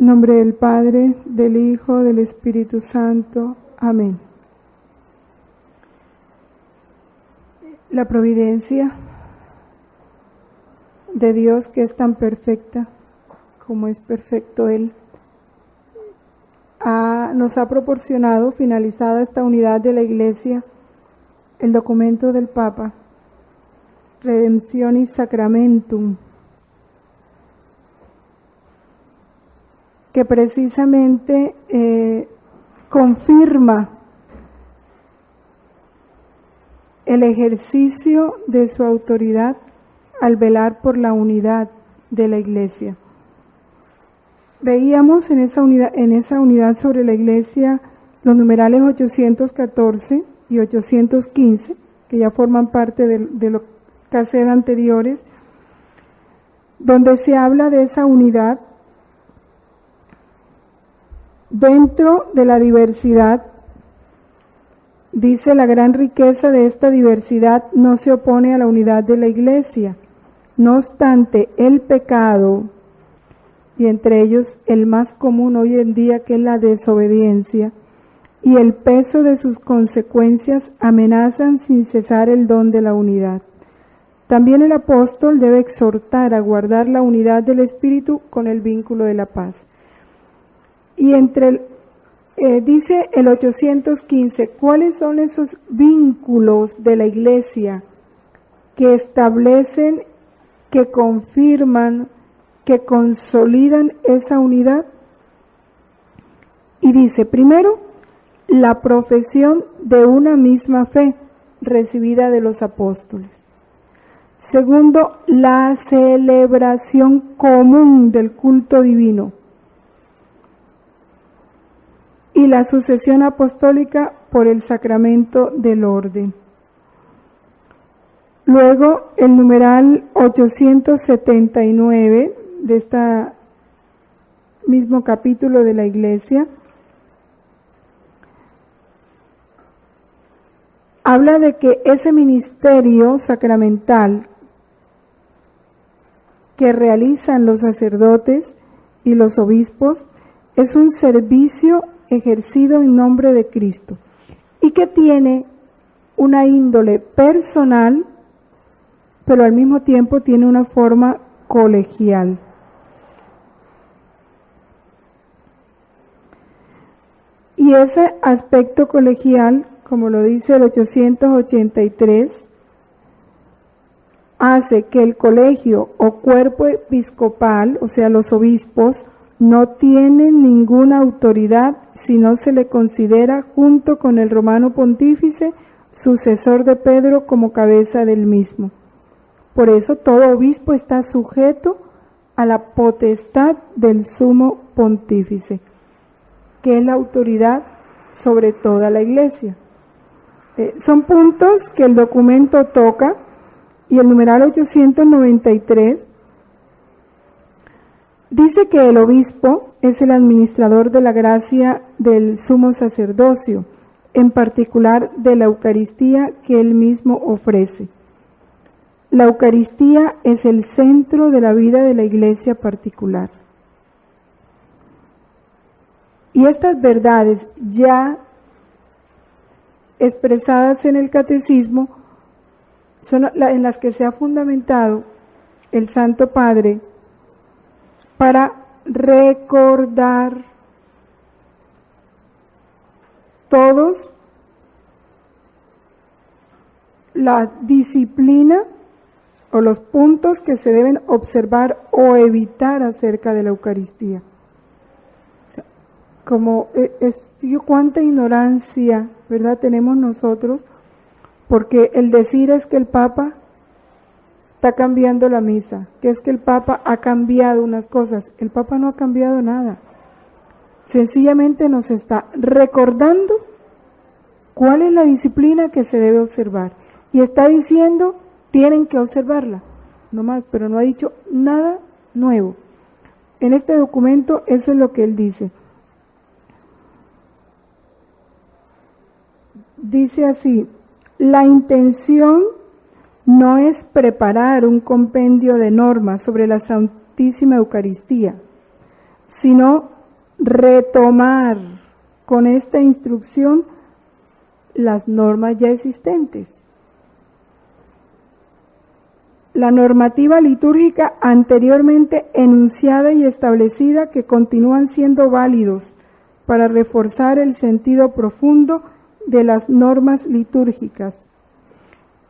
En nombre del Padre, del Hijo, del Espíritu Santo. Amén. La providencia de Dios, que es tan perfecta como es perfecto Él, nos ha proporcionado, finalizada esta unidad de la Iglesia, el documento del Papa, Redemptionis Sacramentum, que precisamente confirma el ejercicio de su autoridad al velar por la unidad de la Iglesia. Veíamos en esa unidad sobre la Iglesia los numerales 814 y 815, que ya forman parte de los cassettes anteriores, donde se habla de esa unidad dentro de la diversidad. Dice: la gran riqueza de esta diversidad no se opone a la unidad de la Iglesia. No obstante, el pecado, y entre ellos el más común hoy en día, que es la desobediencia, y el peso de sus consecuencias amenazan sin cesar el don de la unidad. También el apóstol debe exhortar a guardar la unidad del Espíritu con el vínculo de la paz. Y dice el 815, ¿cuáles son esos vínculos de la Iglesia que establecen, que confirman, que consolidan esa unidad? Y dice: primero, la profesión de una misma fe recibida de los apóstoles. Segundo, la celebración común del culto divino. Y la sucesión apostólica por el sacramento del orden. Luego, el numeral 879 de este mismo capítulo de la Iglesia habla de que ese ministerio sacramental que realizan los sacerdotes y los obispos es un servicio ejercido en nombre de Cristo y que tiene una índole personal, pero al mismo tiempo tiene una forma colegial. Y ese aspecto colegial, como lo dice el 883, hace que el colegio o cuerpo episcopal, o sea, los obispos, no tienen ninguna autoridad si no se le considera, junto con el romano pontífice, sucesor de Pedro, como cabeza del mismo. Por eso todo obispo está sujeto a la potestad del sumo pontífice, que es la autoridad sobre toda la Iglesia. Son puntos que el documento toca, y el numeral 893 dice que el obispo es el administrador de la gracia del sumo sacerdocio, en particular de la Eucaristía que él mismo ofrece. La Eucaristía es el centro de la vida de la Iglesia particular. Y estas verdades ya expresadas en el Catecismo son en las que se ha fundamentado el Santo Padre para recordar todos la disciplina o los puntos que se deben observar o evitar acerca de la Eucaristía. O sea, como cuánta ignorancia, ¿verdad?, tenemos nosotros, porque el decir es que el Papa está cambiando la misa, que es que el Papa ha cambiado unas cosas. El Papa no ha cambiado nada. Sencillamente nos está recordando cuál es la disciplina que se debe observar. Y está diciendo, tienen que observarla, no más, pero no ha dicho nada nuevo. En este documento eso es lo que él dice. Dice así: la intención no es preparar un compendio de normas sobre la Santísima Eucaristía, sino retomar con esta instrucción las normas ya existentes. La normativa litúrgica anteriormente enunciada y establecida que continúan siendo válidos para reforzar el sentido profundo de las normas litúrgicas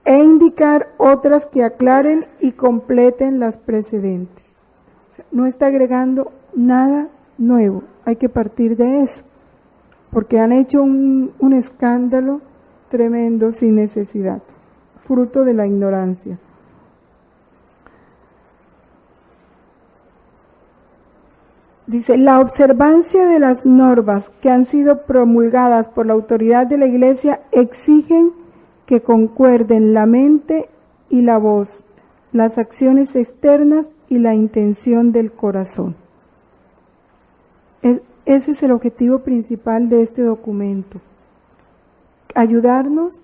e indicar otras que aclaren y completen las precedentes. O sea, no está agregando nada nuevo, hay que partir de eso, porque han hecho un escándalo tremendo sin necesidad, fruto de la ignorancia. Dice, la observancia de las normas que han sido promulgadas por la autoridad de la Iglesia exigen que concuerden la mente y la voz, las acciones externas y la intención del corazón. Ese es el objetivo principal de este documento. Ayudarnos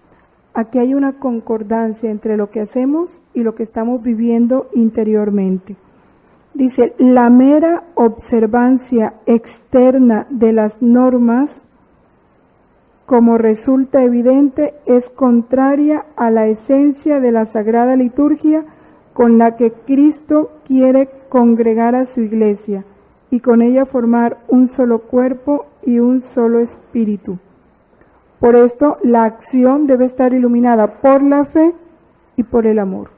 a que haya una concordancia entre lo que hacemos y lo que estamos viviendo interiormente. Dice, la mera observancia externa de las normas, como resulta evidente, es contraria a la esencia de la Sagrada Liturgia con la que Cristo quiere congregar a su Iglesia y con ella formar un solo cuerpo y un solo espíritu. Por esto, la acción debe estar iluminada por la fe y por el amor.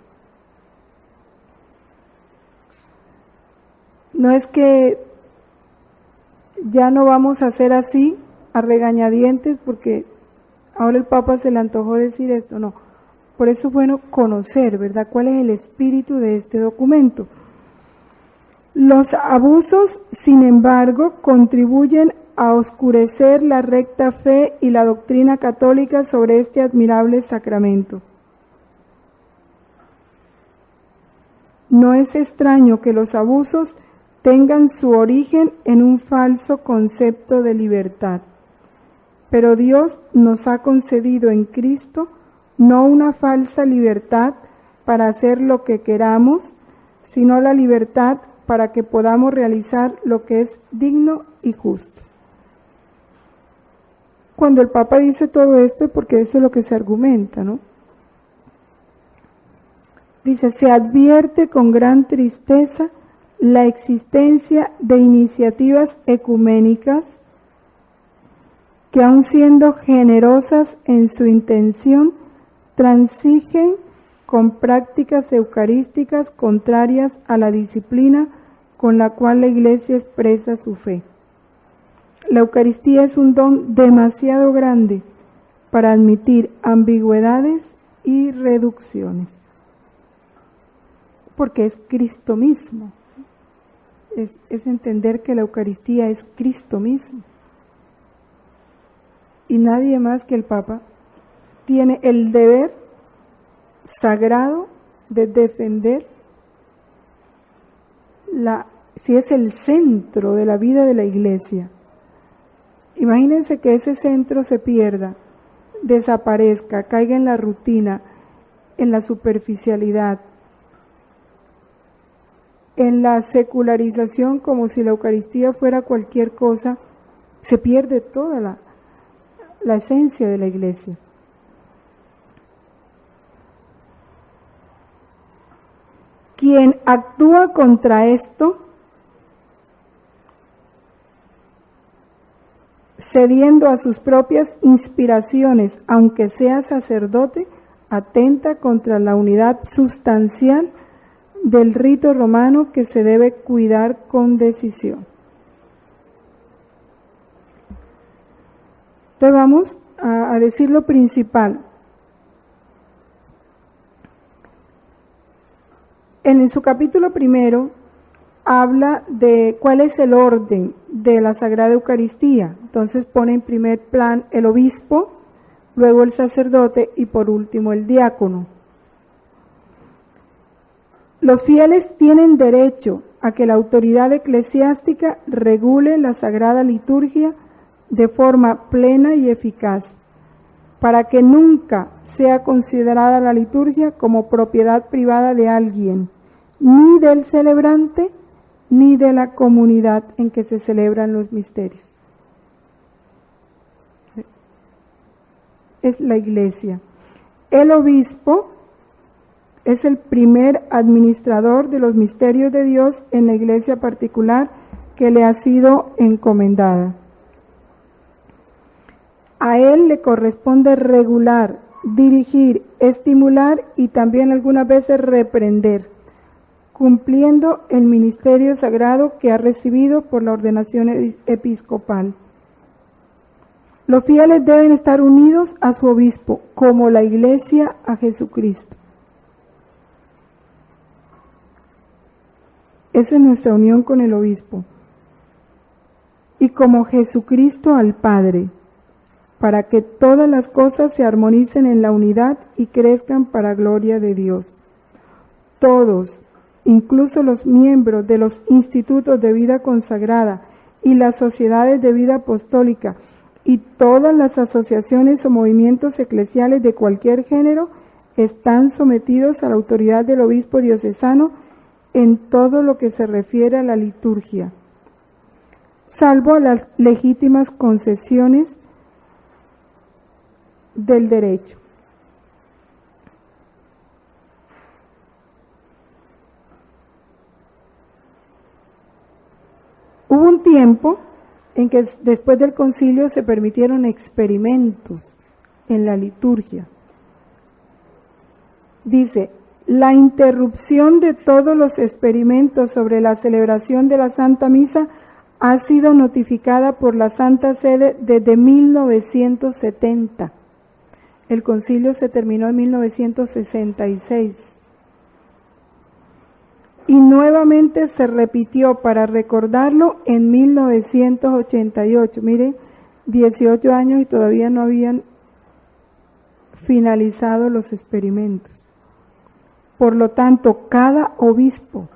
No es que ya no vamos a hacer así, a regañadientes, porque ahora el Papa se le antojó decir esto, no. Por eso es bueno conocer, ¿verdad?, cuál es el espíritu de este documento. Los abusos, sin embargo, contribuyen a oscurecer la recta fe y la doctrina católica sobre este admirable sacramento. No es extraño que los abusos tengan su origen en un falso concepto de libertad. Pero Dios nos ha concedido en Cristo no una falsa libertad para hacer lo que queramos, sino la libertad para que podamos realizar lo que es digno y justo. Cuando el Papa dice todo esto, porque eso es lo que se argumenta, ¿no? Dice, se advierte con gran tristeza la existencia de iniciativas ecuménicas que, aun siendo generosas en su intención, transigen con prácticas eucarísticas contrarias a la disciplina con la cual la Iglesia expresa su fe. La Eucaristía es un don demasiado grande para admitir ambigüedades y reducciones, porque es Cristo mismo. Es entender que la Eucaristía es Cristo mismo. Y nadie más que el Papa tiene el deber sagrado de defender si es el centro de la vida de la Iglesia. Imagínense que ese centro se pierda, desaparezca, caiga en la rutina, en la superficialidad, en la secularización, como si la Eucaristía fuera cualquier cosa, se pierde toda la esencia de la Iglesia. Quien actúa contra esto, cediendo a sus propias inspiraciones, aunque sea sacerdote, atenta contra la unidad sustancial del rito romano que se debe cuidar con decisión. Entonces vamos a decir lo principal. En su capítulo primero habla de cuál es el orden de la Sagrada Eucaristía. Entonces pone en primer plan el obispo, luego el sacerdote y por último el diácono. Los fieles tienen derecho a que la autoridad eclesiástica regule la Sagrada Liturgia de forma plena y eficaz, para que nunca sea considerada la liturgia como propiedad privada de alguien, ni del celebrante, ni de la comunidad en que se celebran los misterios. Es la iglesia. El obispo es el primer administrador de los misterios de Dios en la iglesia particular que le ha sido encomendada. A él le corresponde regular, dirigir, estimular y también algunas veces reprender, cumpliendo el ministerio sagrado que ha recibido por la ordenación episcopal. Los fieles deben estar unidos a su obispo, como la iglesia a Jesucristo. Esa es nuestra unión con el obispo. Y como Jesucristo al Padre, para que todas las cosas se armonicen en la unidad y crezcan para gloria de Dios. Todos, incluso los miembros de los institutos de vida consagrada y las sociedades de vida apostólica y todas las asociaciones o movimientos eclesiales de cualquier género, están sometidos a la autoridad del obispo diocesano en todo lo que se refiere a la liturgia, salvo las legítimas concesiones del derecho. Hubo un tiempo en que después del concilio se permitieron experimentos en la liturgia. Dice, la interrupción de todos los experimentos sobre la celebración de la Santa Misa ha sido notificada por la Santa Sede desde 1970. El concilio se terminó en 1966. Y nuevamente se repitió para recordarlo en 1988. Miren, 18 años y todavía no habían finalizado los experimentos. Por lo tanto, cada obispo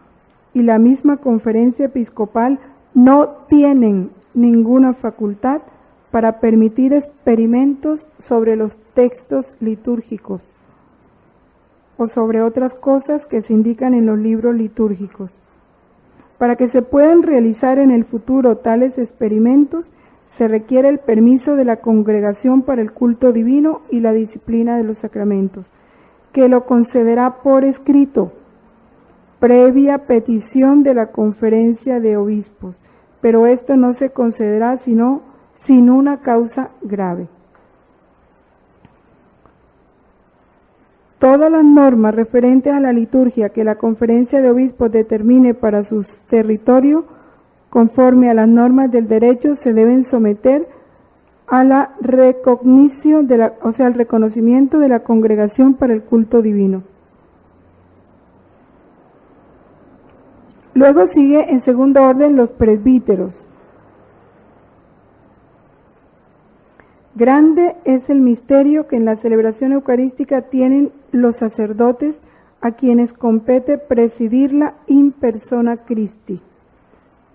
y la misma conferencia episcopal no tienen ninguna facultad para permitir experimentos sobre los textos litúrgicos o sobre otras cosas que se indican en los libros litúrgicos. Para que se puedan realizar en el futuro tales experimentos, se requiere el permiso de la Congregación para el Culto Divino y la Disciplina de los Sacramentos, que lo concederá por escrito, previa petición de la Conferencia de Obispos, pero esto no se concederá sino sin una causa grave. Todas las normas referentes a la liturgia que la Conferencia de Obispos determine para sus territorios, conforme a las normas del derecho, se deben someter a la recognición al reconocimiento de la Congregación para el Culto Divino. Luego sigue en segundo orden los presbíteros. Grande es el misterio que en la celebración eucarística tienen los sacerdotes, a quienes compete presidirla in persona Christi,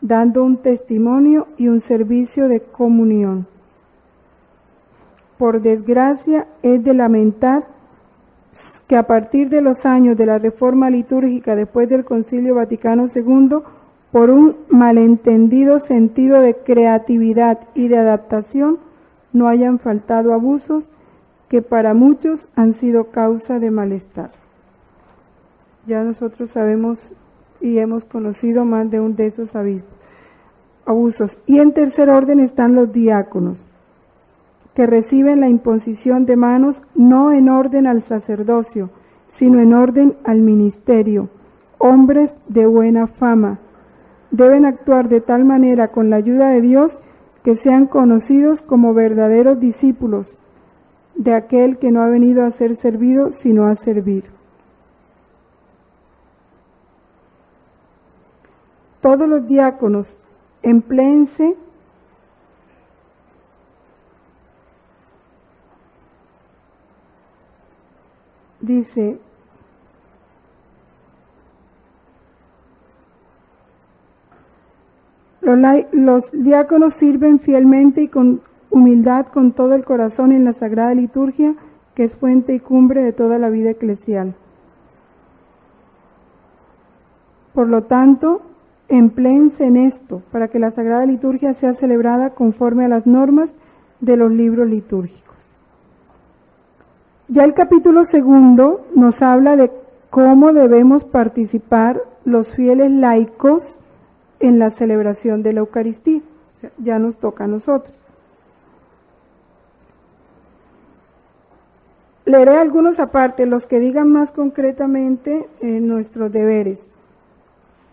dando un testimonio y un servicio de comunión. Por desgracia, es de lamentar que a partir de los años de la reforma litúrgica después del Concilio Vaticano II, por un malentendido sentido de creatividad y de adaptación, no hayan faltado abusos que para muchos han sido causa de malestar. Ya nosotros sabemos y hemos conocido más de un de esos abusos. Y en tercer orden están los diáconos, que reciben la imposición de manos no en orden al sacerdocio, sino en orden al ministerio, hombres de buena fama. Deben actuar de tal manera con la ayuda de Dios que sean conocidos como verdaderos discípulos de aquel que no ha venido a ser servido, sino a servir. Todos los diáconos empléense dice, los diáconos sirven fielmente y con humildad con todo el corazón en la Sagrada Liturgia, que es fuente y cumbre de toda la vida eclesial. Por lo tanto, empléense en esto, para que la Sagrada Liturgia sea celebrada conforme a las normas de los libros litúrgicos. Ya el capítulo 2 nos habla de cómo debemos participar los fieles laicos en la celebración de la Eucaristía. O sea, ya nos toca a nosotros. Leeré algunos aparte, los que digan más concretamente nuestros deberes.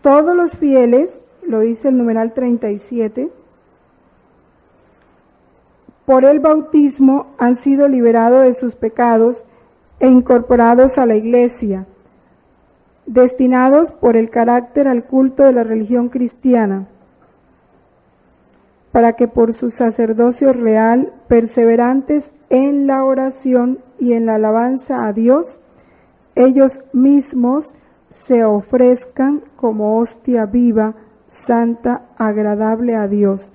Todos los fieles, lo dice el numeral 37, por el bautismo han sido liberados de sus pecados e incorporados a la Iglesia, destinados por el carácter al culto de la religión cristiana, para que por su sacerdocio real, perseverantes en la oración y en la alabanza a Dios, ellos mismos se ofrezcan como hostia viva, santa, agradable a Dios,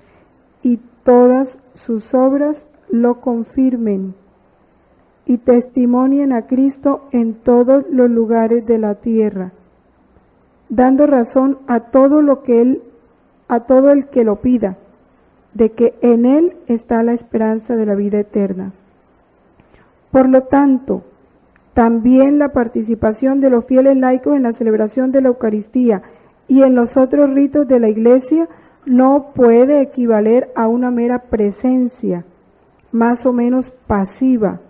y todas sus obras lo confirmen y testimonien a Cristo en todos los lugares de la tierra, dando razón a todo el que lo pida, de que en Él está la esperanza de la vida eterna. Por lo tanto, también la participación de los fieles laicos en la celebración de la Eucaristía y en los otros ritos de la Iglesia no puede equivaler a una mera presencia, más o menos pasiva,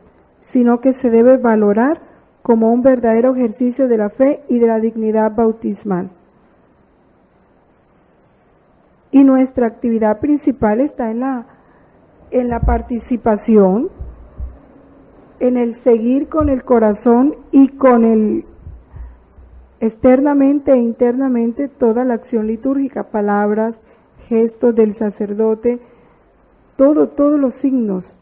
sino que se debe valorar como un verdadero ejercicio de la fe y de la dignidad bautismal. Y nuestra actividad principal está en la participación, en el seguir con el corazón y con el externamente e internamente toda la acción litúrgica, palabras, gestos del sacerdote, todos los signos.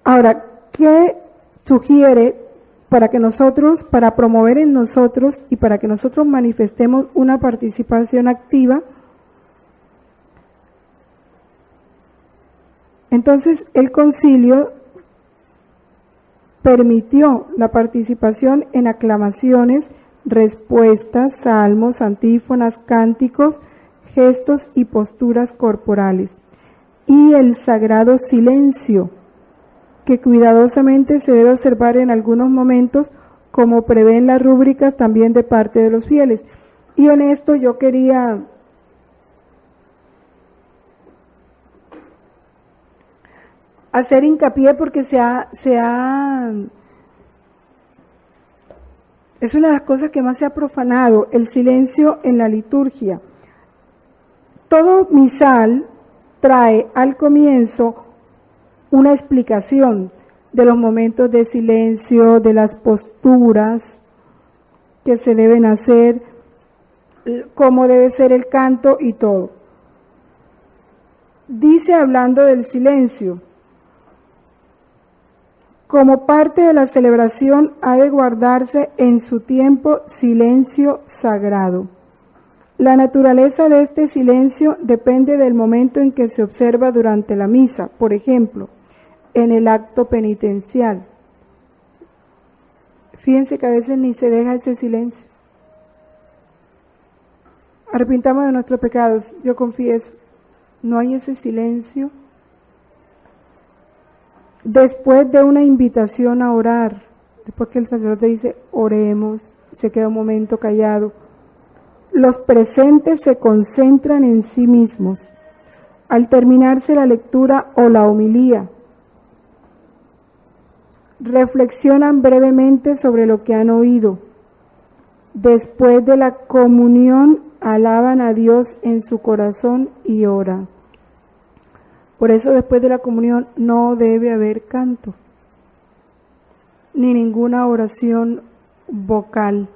Ahora, ¿qué sugiere para promover en nosotros y para que nosotros manifestemos una participación activa? Entonces, el concilio permitió la participación en aclamaciones, respuestas, salmos, antífonas, cánticos, gestos y posturas corporales, y el sagrado silencio, que cuidadosamente se debe observar en algunos momentos, como prevén las rúbricas también de parte de los fieles. Y en esto yo quería hacer hincapié porque es una de las cosas que más se ha profanado, el silencio en la liturgia. Todo misal trae al comienzo una explicación de los momentos de silencio, de las posturas que se deben hacer, cómo debe ser el canto y todo. Dice, hablando del silencio, como parte de la celebración ha de guardarse en su tiempo silencio sagrado. La naturaleza de este silencio depende del momento en que se observa durante la misa, por ejemplo, en el acto penitencial. Fíjense que a veces ni se deja ese silencio. Arrepintamos de nuestros pecados, yo confieso, no hay ese silencio. Después de una invitación a orar, después que el sacerdote dice oremos, se queda un momento callado, los presentes se concentran en sí mismos. Al terminarse la lectura o la homilía, reflexionan brevemente sobre lo que han oído. Después de la comunión, alaban a Dios en su corazón y oran. Por eso después de la comunión no debe haber canto, ni ninguna oración vocal.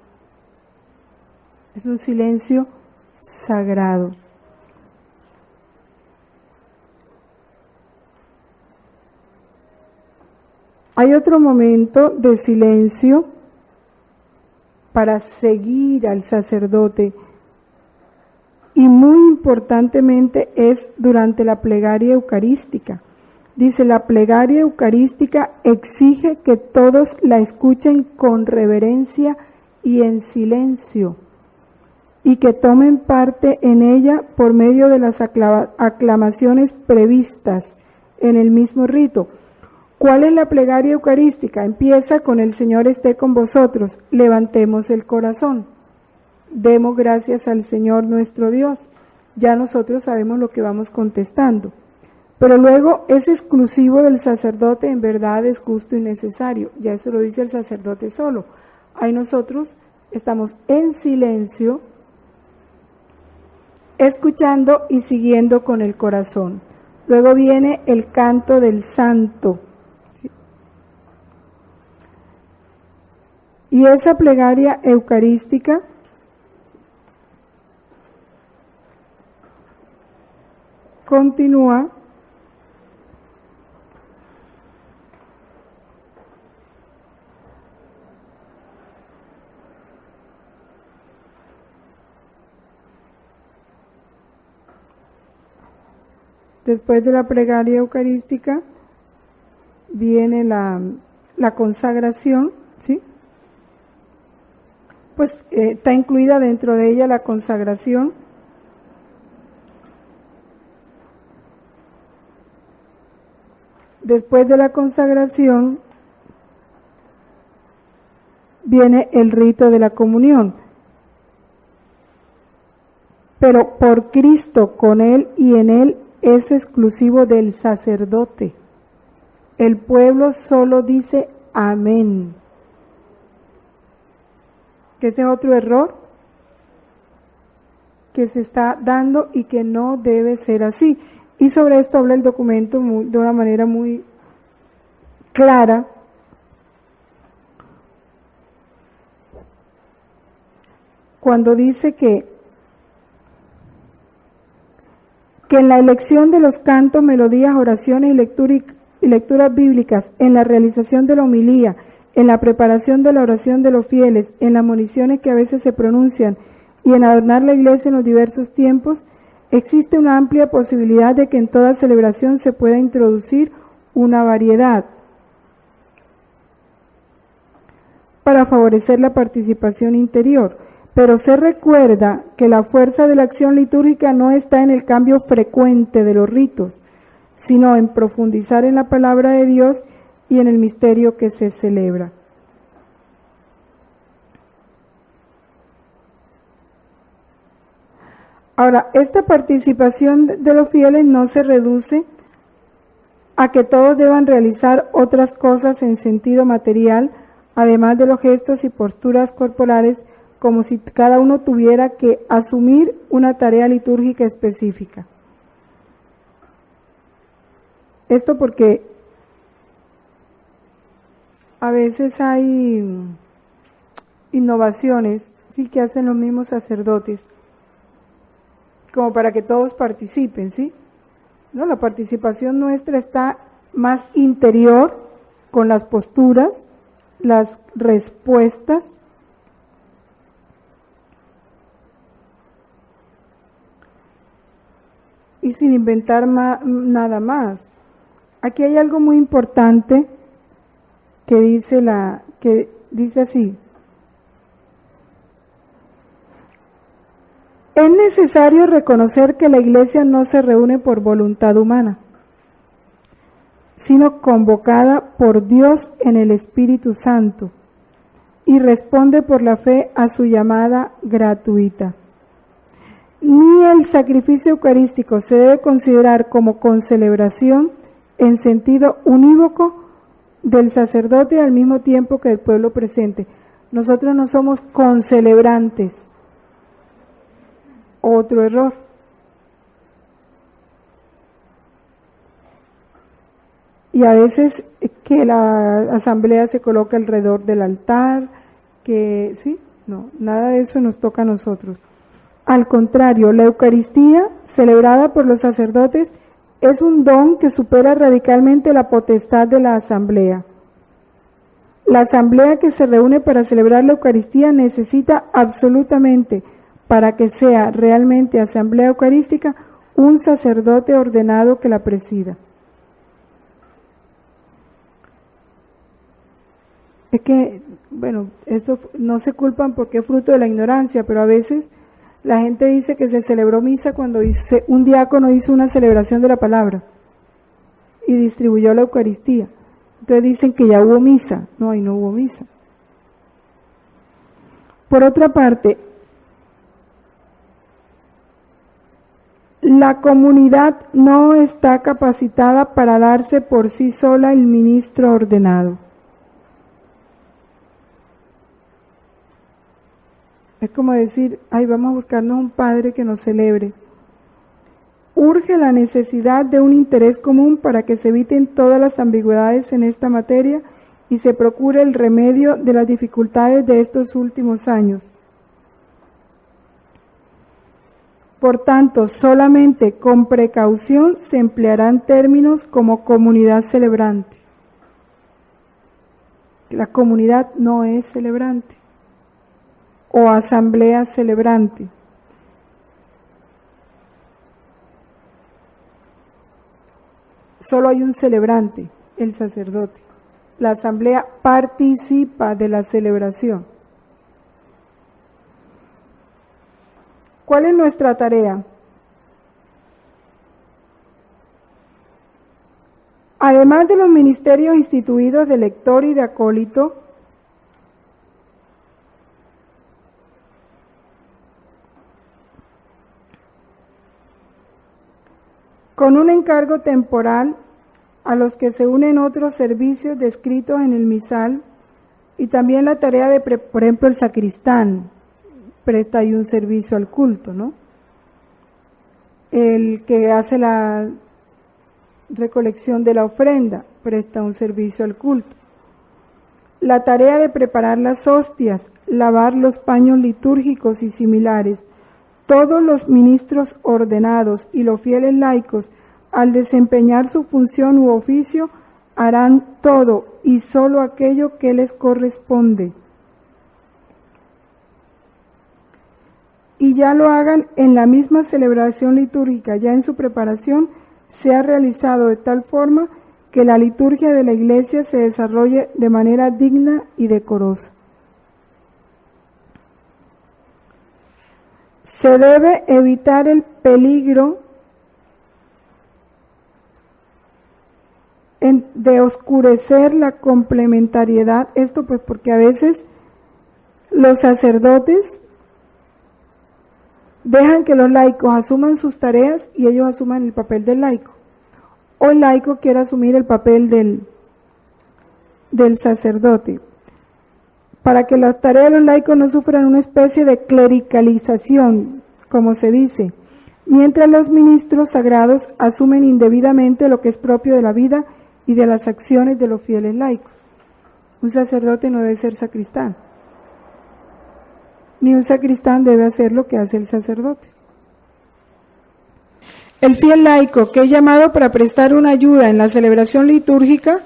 Es un silencio sagrado. Hay otro momento de silencio para seguir al sacerdote, y muy importantemente es durante la plegaria eucarística. Dice, la plegaria eucarística exige que todos la escuchen con reverencia y en silencio, y que tomen parte en ella por medio de las aclamaciones previstas en el mismo rito. ¿Cuál es la plegaria eucarística? Empieza con el Señor esté con vosotros, levantemos el corazón, demos gracias al Señor nuestro Dios. Ya nosotros sabemos lo que vamos contestando. Pero luego es exclusivo del sacerdote, en verdad es justo y necesario. Ya eso lo dice el sacerdote solo. Ahí nosotros estamos en silencio, escuchando y siguiendo con el corazón. Luego viene el canto del santo. ¿Sí? Y esa plegaria eucarística continúa después de la plegaria eucarística, viene la consagración, ¿sí? Pues está incluida dentro de ella la consagración. Después de la consagración, viene el rito de la comunión. Pero por Cristo, con Él y en Él, es exclusivo del sacerdote. El pueblo solo dice amén. Que ese es otro error que se está dando y que no debe ser así. Y sobre esto habla el documento de una manera muy clara. Cuando dice que en la elección de los cantos, melodías, oraciones y lecturas bíblicas, en la realización de la homilía, en la preparación de la oración de los fieles, en las moniciones que a veces se pronuncian y en adornar la iglesia en los diversos tiempos, existe una amplia posibilidad de que en toda celebración se pueda introducir una variedad para favorecer la participación interior. Pero se recuerda que la fuerza de la acción litúrgica no está en el cambio frecuente de los ritos, sino en profundizar en la palabra de Dios y en el misterio que se celebra. Ahora, esta participación de los fieles no se reduce a que todos deban realizar otras cosas en sentido material, además de los gestos y posturas corporales, como si cada uno tuviera que asumir una tarea litúrgica específica. Esto porque a veces hay innovaciones, sí, que hacen los mismos sacerdotes, como para que todos participen, ¿sí? No, la participación nuestra está más interior, con las posturas, las respuestas, y sin inventar nada más. Aquí hay algo muy importante que dice así: es necesario reconocer que la Iglesia no se reúne por voluntad humana, sino convocada por Dios en el Espíritu Santo, y responde por la fe a su llamada gratuita. Ni el sacrificio eucarístico se debe considerar como concelebración en sentido unívoco del sacerdote al mismo tiempo que del pueblo presente. Nosotros no somos concelebrantes. Otro error. Y a veces que la asamblea se coloca alrededor del altar, que sí, no, nada de eso nos toca a nosotros. Al contrario, la Eucaristía, celebrada por los sacerdotes, es un don que supera radicalmente la potestad de la asamblea. La asamblea que se reúne para celebrar la Eucaristía necesita absolutamente, para que sea realmente asamblea eucarística, un sacerdote ordenado que la presida. Es que, bueno, esto no se culpan porque es fruto de la ignorancia, pero a veces la gente dice que se celebró misa cuando un diácono hizo una celebración de la palabra y distribuyó la Eucaristía. Entonces dicen que ya hubo misa. No, ahí no hubo misa. Por otra parte, la comunidad no está capacitada para darse por sí sola el ministro ordenado. Es como decir, ay, vamos a buscarnos un padre que nos celebre. Urge la necesidad de un interés común para que se eviten todas las ambigüedades en esta materia y se procure el remedio de las dificultades de estos últimos años. Por tanto, solamente con precaución se emplearán términos como comunidad celebrante. La comunidad no es celebrante, o asamblea celebrante. Solo hay un celebrante, el sacerdote. La asamblea participa de la celebración. ¿Cuál es nuestra tarea? Además de los ministerios instituidos de lector y de acólito, con un encargo temporal a los que se unen otros servicios descritos en el misal, y también la tarea de, por ejemplo, el sacristán, presta ahí un servicio al culto, ¿no? El que hace la recolección de la ofrenda, presta un servicio al culto. La tarea de preparar las hostias, lavar los paños litúrgicos y similares. Todos los ministros ordenados y los fieles laicos, al desempeñar su función u oficio, harán todo y solo aquello que les corresponde. Y ya lo hagan en la misma celebración litúrgica, ya en su preparación, se ha realizado de tal forma que la liturgia de la Iglesia se desarrolle de manera digna y decorosa. Se debe evitar el peligro de oscurecer la complementariedad, esto pues porque a veces los sacerdotes dejan que los laicos asuman sus tareas y ellos asuman el papel del laico, o el laico quiere asumir el papel del sacerdote, para que las tareas de los laicos no sufran una especie de clericalización, como se dice, mientras los ministros sagrados asumen indebidamente lo que es propio de la vida y de las acciones de los fieles laicos. Un sacerdote no debe ser sacristán, ni un sacristán debe hacer lo que hace el sacerdote. El fiel laico que es llamado para prestar una ayuda en la celebración litúrgica,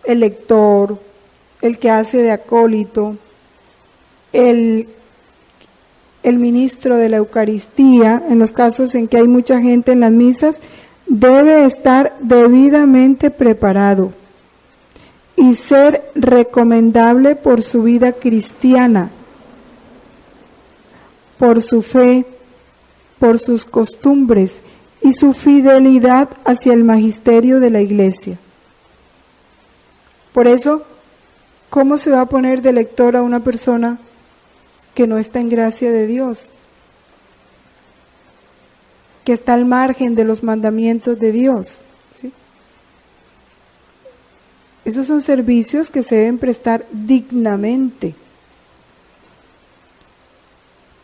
el lector, el que hace de acólito, el ministro de la Eucaristía, en los casos en que hay mucha gente en las misas, debe estar debidamente preparado y ser recomendable por su vida cristiana, por su fe, por sus costumbres y su fidelidad hacia el magisterio de la Iglesia. Por eso, ¿cómo se va a poner de lector a una persona que no está en gracia de Dios, que está al margen de los mandamientos de Dios? ¿Sí? Esos son servicios que se deben prestar dignamente.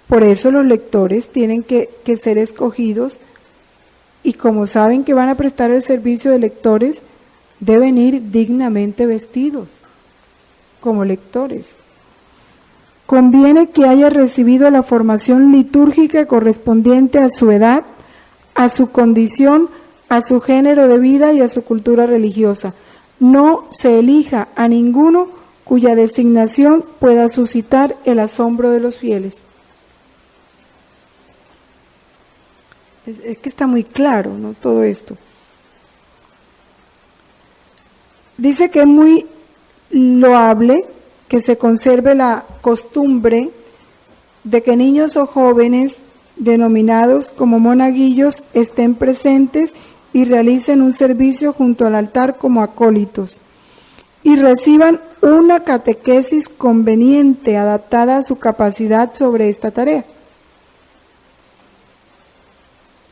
Por eso los lectores tienen que ser escogidos, y como saben que van a prestar el servicio de lectores, deben ir dignamente vestidos como lectores. Conviene que haya recibido la formación litúrgica correspondiente a su edad, a su condición, a su género de vida y a su cultura religiosa. No se elija a ninguno cuya designación pueda suscitar el asombro de los fieles. Es que está muy claro, ¿no?, todo esto. Dice que es muy loable que se conserve la costumbre de que niños o jóvenes denominados como monaguillos estén presentes y realicen un servicio junto al altar como acólitos y reciban una catequesis conveniente adaptada a su capacidad sobre esta tarea.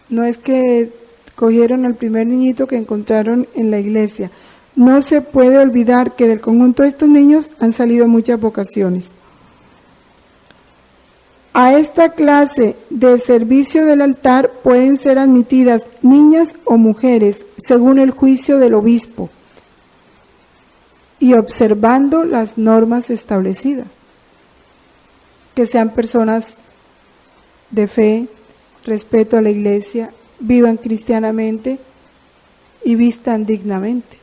No es que cogieron al primer niñito que encontraron en la iglesia. No se puede olvidar que del conjunto de estos niños han salido muchas vocaciones. A esta clase de servicio del altar pueden ser admitidas niñas o mujeres según el juicio del obispo y observando las normas establecidas. Que sean personas de fe, respeto a la iglesia, vivan cristianamente y vistan dignamente.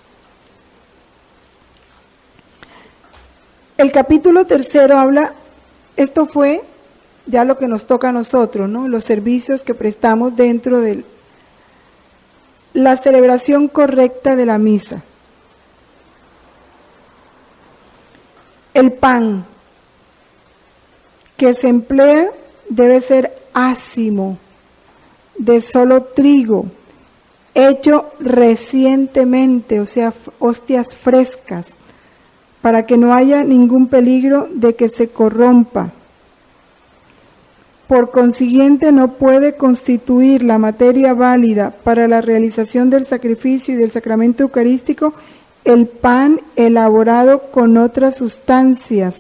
El capítulo 3 habla, esto fue ya lo que nos toca a nosotros, ¿no? Los servicios que prestamos dentro de la celebración correcta de la misa. El pan que se emplea debe ser ácimo, de solo trigo, hecho recientemente, o sea, hostias frescas, para que no haya ningún peligro de que se corrompa. Por consiguiente, no puede constituir la materia válida para la realización del sacrificio y del sacramento eucarístico el pan elaborado con otras sustancias,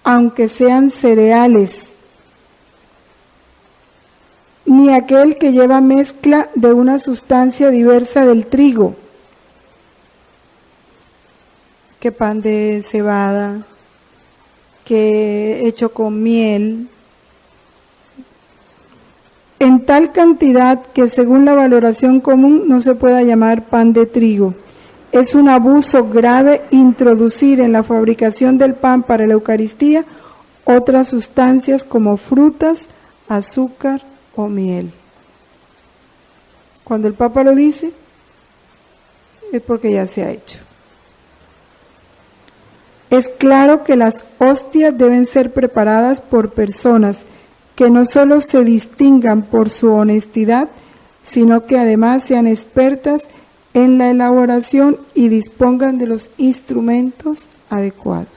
aunque sean cereales, ni aquel que lleva mezcla de una sustancia diversa del trigo, que pan de cebada, que hecho con miel, en tal cantidad que según la valoración común no se pueda llamar pan de trigo. Es un abuso grave introducir en la fabricación del pan para la Eucaristía otras sustancias como frutas, azúcar o miel. Cuando el Papa lo dice, es porque ya se ha hecho. Es claro que las hostias deben ser preparadas por personas que no solo se distingan por su honestidad, sino que además sean expertas en la elaboración y dispongan de los instrumentos adecuados.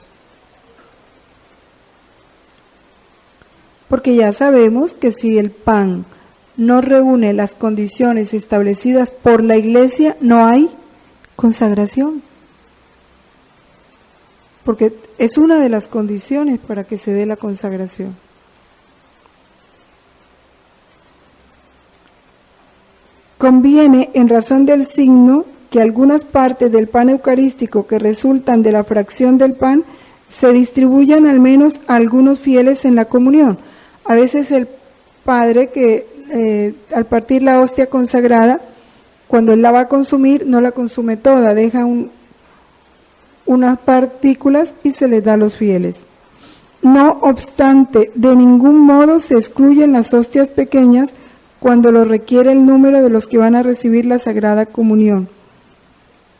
Porque ya sabemos que si el pan no reúne las condiciones establecidas por la Iglesia, no hay consagración. Porque es una de las condiciones para que se dé la consagración. Conviene, en razón del signo, que algunas partes del pan eucarístico que resultan de la fracción del pan se distribuyan al menos a algunos fieles en la comunión. A veces el padre que al partir la hostia consagrada, cuando él la va a consumir, no la consume toda, deja unas partículas y se les da a los fieles. No obstante, de ningún modo se excluyen las hostias pequeñas cuando lo requiere el número de los que van a recibir la Sagrada Comunión,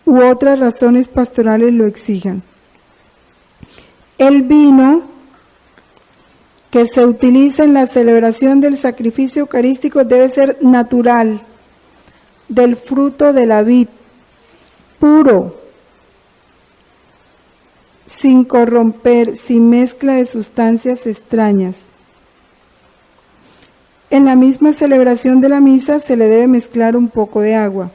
u otras razones pastorales lo exijan. El vino que se utiliza en la celebración del sacrificio eucarístico debe ser natural, del fruto de la vid, puro, sin corromper, sin mezcla de sustancias extrañas. En la misma celebración de la misa se le debe mezclar un poco de agua.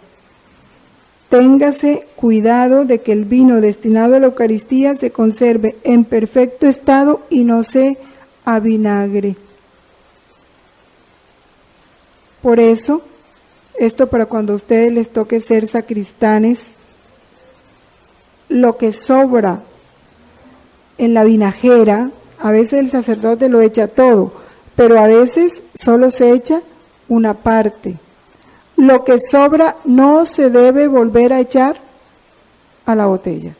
Téngase cuidado de que el vino destinado a la Eucaristía se conserve en perfecto estado y no se avinagre. Por eso, esto para cuando a ustedes les toque ser sacristanes, lo que sobra en la vinajera, a veces el sacerdote lo echa todo, pero a veces solo se echa una parte. Lo que sobra no se debe volver a echar a la botella.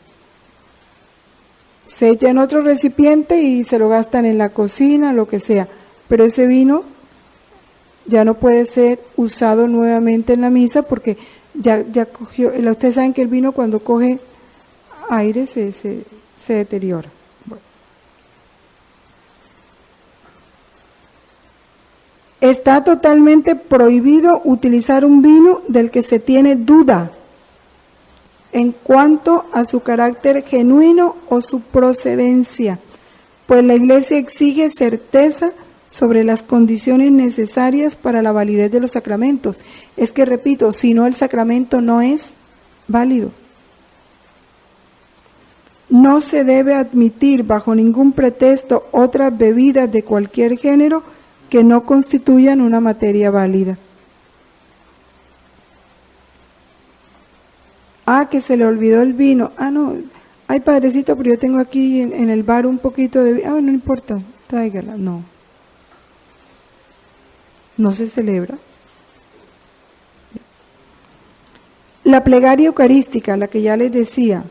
Se echa en otro recipiente y se lo gastan en la cocina, lo que sea, pero ese vino ya no puede ser usado nuevamente en la misa porque ya cogió. Ustedes saben que el vino cuando coge aire se deteriora. Bueno. Está totalmente prohibido utilizar un vino del que se tiene duda en cuanto a su carácter genuino o su procedencia, pues la Iglesia exige certeza sobre las condiciones necesarias para la validez de los sacramentos. Es que, repito, si no, el sacramento no es válido. No se debe admitir bajo ningún pretexto otras bebidas de cualquier género que no constituyan una materia válida. Que se le olvidó el vino. No, ay, padrecito, pero yo tengo aquí en el bar un poquito de vino. No importa, tráigala. No se celebra. La plegaria eucarística, la que ya les decía,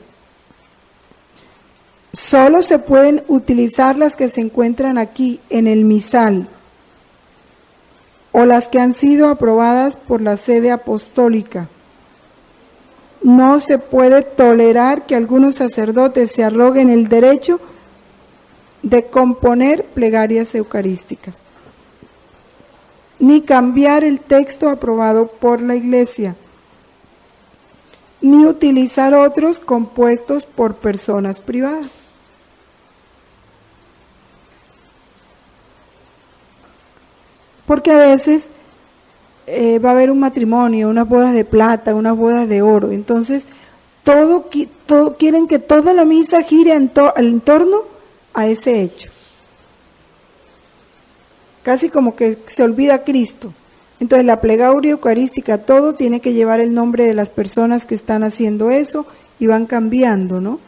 solo se pueden utilizar las que se encuentran aquí en el misal o las que han sido aprobadas por la sede apostólica. No se puede tolerar que algunos sacerdotes se arroguen el derecho de componer plegarias eucarísticas, ni cambiar el texto aprobado por la Iglesia, ni utilizar otros compuestos por personas privadas. Porque a veces va a haber un matrimonio, unas bodas de plata, unas bodas de oro, entonces todo quieren que toda la misa gire en torno a ese hecho. Casi como que se olvida Cristo. Entonces la plegaria eucarística, todo tiene que llevar el nombre de las personas que están haciendo eso y van cambiando, ¿no?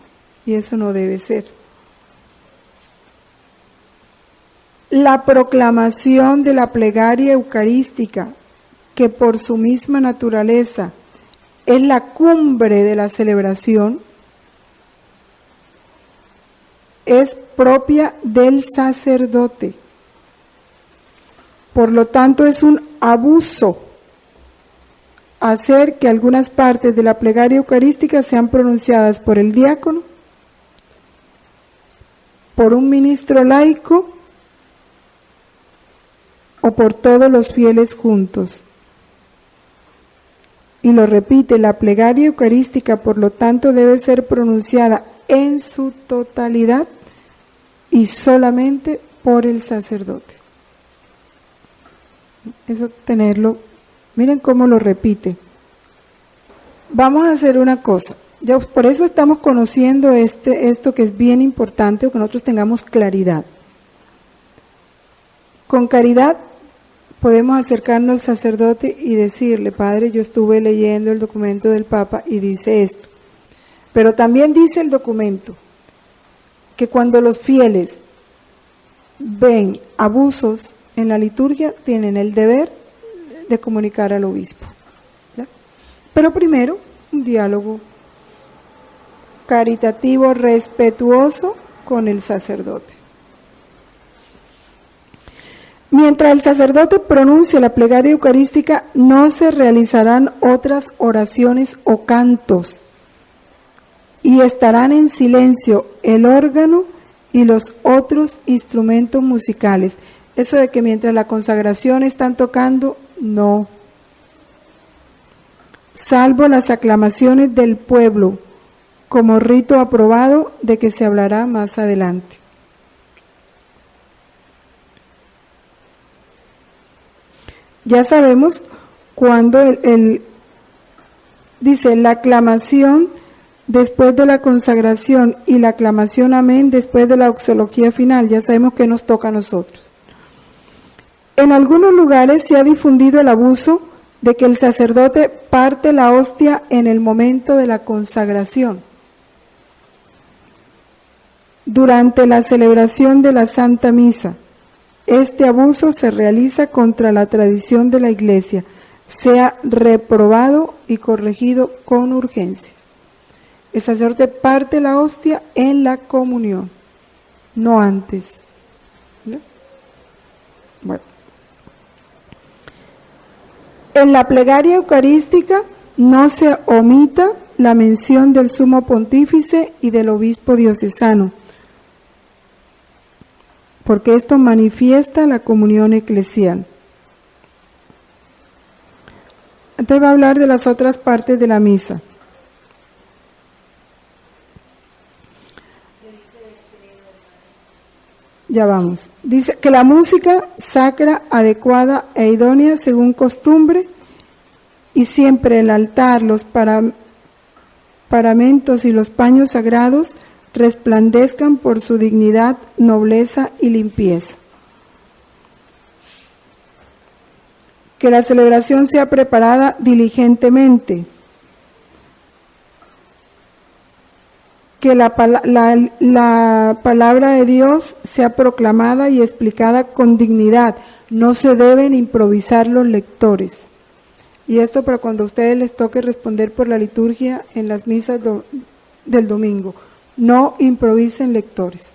Y eso no debe ser. La proclamación de la plegaria eucarística, que por su misma naturaleza es la cumbre de la celebración, es propia del sacerdote. Por lo tanto, es un abuso hacer que algunas partes de la plegaria eucarística sean pronunciadas por el diácono, por un ministro laico o por todos los fieles juntos. Y lo repite, la plegaria eucarística, por lo tanto, debe ser pronunciada en su totalidad y solamente por el sacerdote. Eso tenerlo, miren cómo lo repite. Vamos a hacer una cosa, por eso estamos conociendo esto que es bien importante, que nosotros tengamos claridad. Con caridad podemos acercarnos al sacerdote y decirle: Padre, yo estuve leyendo el documento del Papa y dice esto. Pero también dice el documento que cuando los fieles ven abusos en la liturgia, tienen el deber de comunicar al obispo, ¿ya? Pero primero, un diálogo caritativo, respetuoso con el sacerdote. Mientras el sacerdote pronuncie la plegaria eucarística, no se realizarán otras oraciones o cantos, y estarán en silencio el órgano y los otros instrumentos musicales. Eso de que mientras la consagración están tocando, no. Salvo las aclamaciones del pueblo, como rito aprobado de que se hablará más adelante. Ya sabemos cuando dice la aclamación después de la consagración y la aclamación amén después de la doxología final, ya sabemos que nos toca a nosotros. En algunos lugares se ha difundido el abuso de que el sacerdote parte la hostia en el momento de la consagración. Durante la celebración de la Santa Misa, este abuso se realiza contra la tradición de la Iglesia, sea reprobado y corregido con urgencia. El sacerdote parte la hostia en la comunión, no antes. ¿No? Bueno. En la plegaria eucarística no se omita la mención del sumo pontífice y del obispo diocesano, porque esto manifiesta la comunión eclesial. Entonces va a hablar de las otras partes de la misa. Ya vamos. Dice que la música sacra, adecuada e idónea según costumbre, y siempre el altar, los paramentos y los paños sagrados resplandezcan por su dignidad, nobleza y limpieza. Que la celebración sea preparada diligentemente. Que la palabra de Dios sea proclamada y explicada con dignidad. No se deben improvisar los lectores. Y esto para cuando a ustedes les toque responder por la liturgia en las misas del domingo. No improvisen lectores.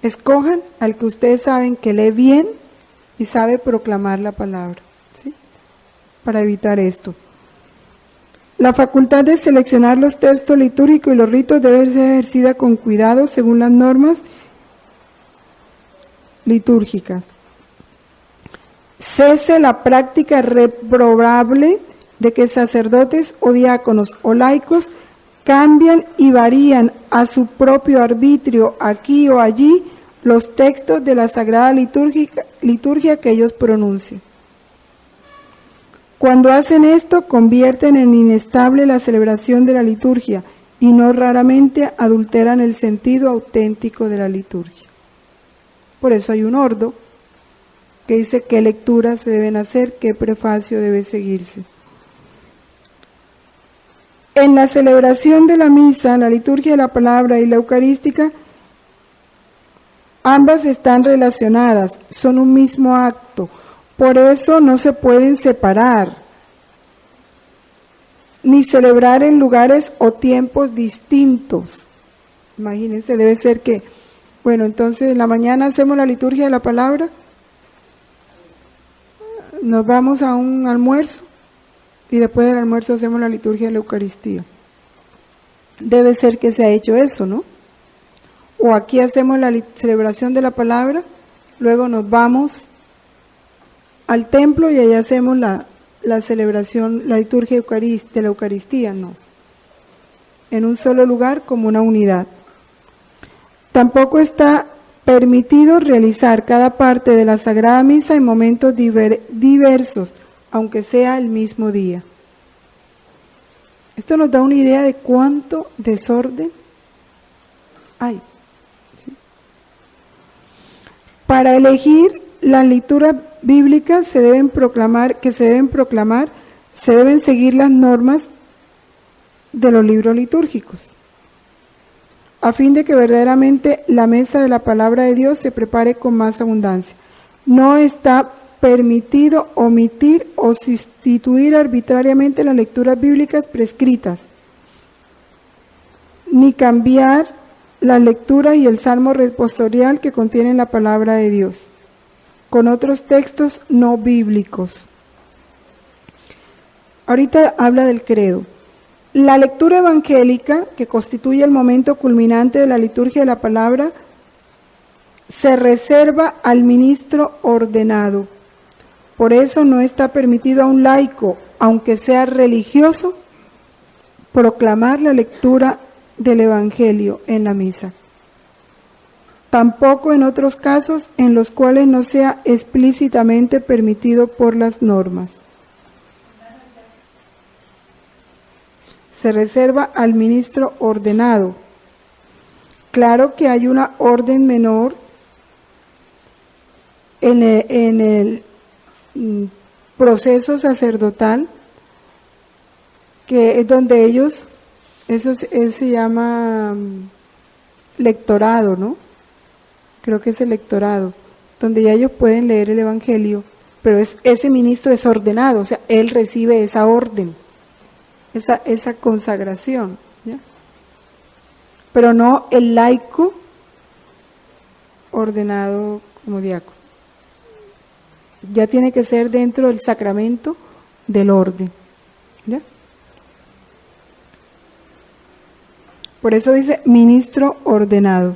Escojan al que ustedes saben que lee bien y sabe proclamar la palabra, ¿sí? Para evitar esto. La facultad de seleccionar los textos litúrgicos y los ritos debe ser ejercida con cuidado según las normas litúrgicas. Cese la práctica reprobable de que sacerdotes o diáconos o laicos cambian y varían a su propio arbitrio aquí o allí los textos de la sagrada liturgia que ellos pronuncian. Cuando hacen esto, convierten en inestable la celebración de la liturgia y no raramente adulteran el sentido auténtico de la liturgia. Por eso hay un ordo que dice qué lecturas se deben hacer, qué prefacio debe seguirse. En la celebración de la misa, la liturgia de la palabra y la eucarística, ambas están relacionadas, son un mismo acto. Por eso no se pueden separar, ni celebrar en lugares o tiempos distintos. Imagínense, debe ser que, bueno, entonces en la mañana hacemos la liturgia de la palabra, nos vamos a un almuerzo y después del almuerzo hacemos la liturgia de la Eucaristía. Debe ser que se ha hecho eso, ¿no? O aquí hacemos la celebración de la palabra, luego nos vamos al templo y allá hacemos la celebración, la liturgia de la Eucaristía, no. En un solo lugar como una unidad. Tampoco está permitido realizar cada parte de la Sagrada Misa en momentos diversos, aunque sea el mismo día. Esto nos da una idea de cuánto desorden hay. ¿Sí? Para elegir las lecturas bíblicas se deben seguir las normas de los libros litúrgicos, a fin de que verdaderamente la mesa de la palabra de Dios se prepare con más abundancia. No está permitido omitir o sustituir arbitrariamente las lecturas bíblicas prescritas, ni cambiar las lecturas y el salmo responsorial que contienen la palabra de Dios con otros textos no bíblicos. Ahorita habla del credo. La lectura evangélica, que constituye el momento culminante de la liturgia de la palabra, se reserva al ministro ordenado. Por eso no está permitido a un laico, aunque sea religioso, proclamar la lectura del Evangelio en la misa. Tampoco en otros casos en los cuales no sea explícitamente permitido por las normas. Se reserva al ministro ordenado. Claro que hay una orden menor en el proceso sacerdotal, que es donde ellos, eso se llama lectorado, ¿no? Creo que es el lectorado, donde ya ellos pueden leer el Evangelio, pero ese ministro es ordenado, o sea, él recibe esa orden, esa consagración, ¿ya? Pero no el laico ordenado como diácono. Ya tiene que ser dentro del sacramento del orden, ¿ya? Por eso dice ministro ordenado.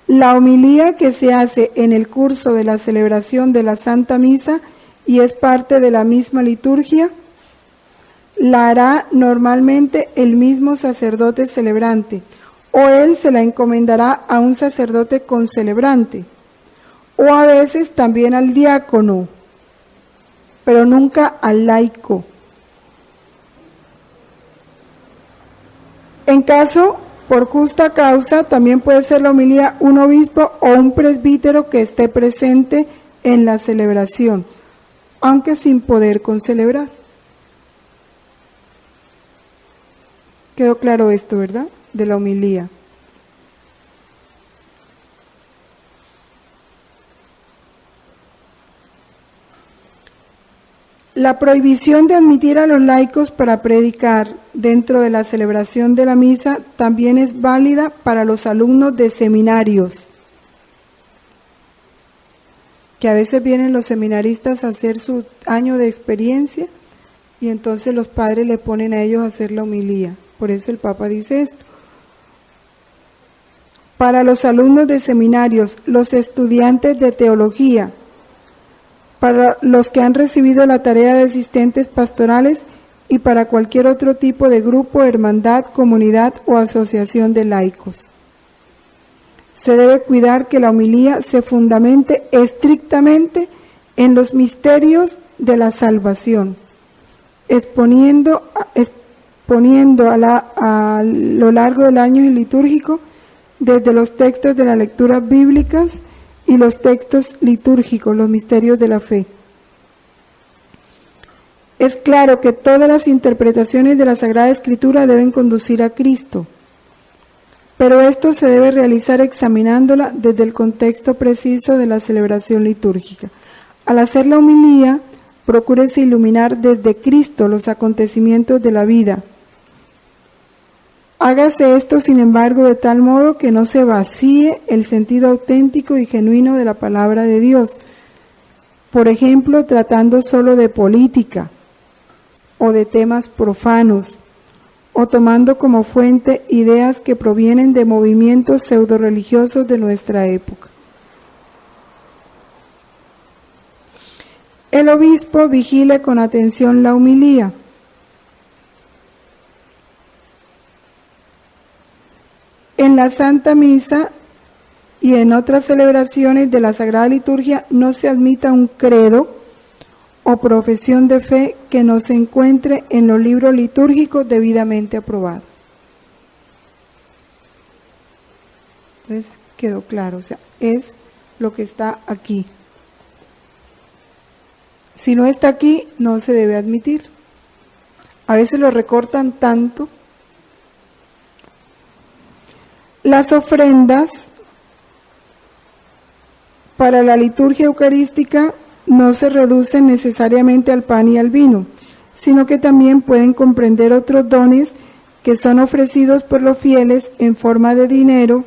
La homilía que se hace en el curso de la celebración de la Santa Misa y es parte de la misma liturgia, la hará normalmente el mismo sacerdote celebrante, o él se la encomendará a un sacerdote concelebrante, o a veces también al diácono, pero nunca al laico. En caso, por justa causa, también puede ser la homilía un obispo o un presbítero que esté presente en la celebración, aunque sin poder concelebrar. Quedó claro esto, ¿verdad? De la homilía. La prohibición de admitir a los laicos para predicar dentro de la celebración de la misa también es válida para los alumnos de seminarios, que a veces vienen los seminaristas a hacer su año de experiencia y entonces los padres le ponen a ellos a hacer la homilía. Por eso el Papa dice esto. Para los alumnos de seminarios, los estudiantes de teología, para los que han recibido la tarea de asistentes pastorales y para cualquier otro tipo de grupo, hermandad, comunidad o asociación de laicos. Se debe cuidar que la homilía se fundamente estrictamente en los misterios de la salvación, exponiendo a lo largo del año litúrgico desde los textos de las lecturas bíblicas y los textos litúrgicos, los misterios de la fe. Es claro que todas las interpretaciones de la Sagrada Escritura deben conducir a Cristo, pero esto se debe realizar examinándola desde el contexto preciso de la celebración litúrgica. Al hacer la homilía, procúrese iluminar desde Cristo los acontecimientos de la vida. Hágase esto, sin embargo, de tal modo que no se vacíe el sentido auténtico y genuino de la palabra de Dios. Por ejemplo, tratando solo de política o de temas profanos, o tomando como fuente ideas que provienen de movimientos pseudo-religiosos de nuestra época. El obispo vigile con atención la homilía. En la Santa Misa y en otras celebraciones de la Sagrada Liturgia no se admita un credo o profesión de fe que no se encuentre en los libros litúrgicos debidamente aprobados. Entonces quedó claro, o sea, es lo que está aquí. Si no está aquí, no se debe admitir. A veces lo recortan tanto. Las ofrendas para la liturgia eucarística no se reducen necesariamente al pan y al vino, sino que también pueden comprender otros dones que son ofrecidos por los fieles en forma de dinero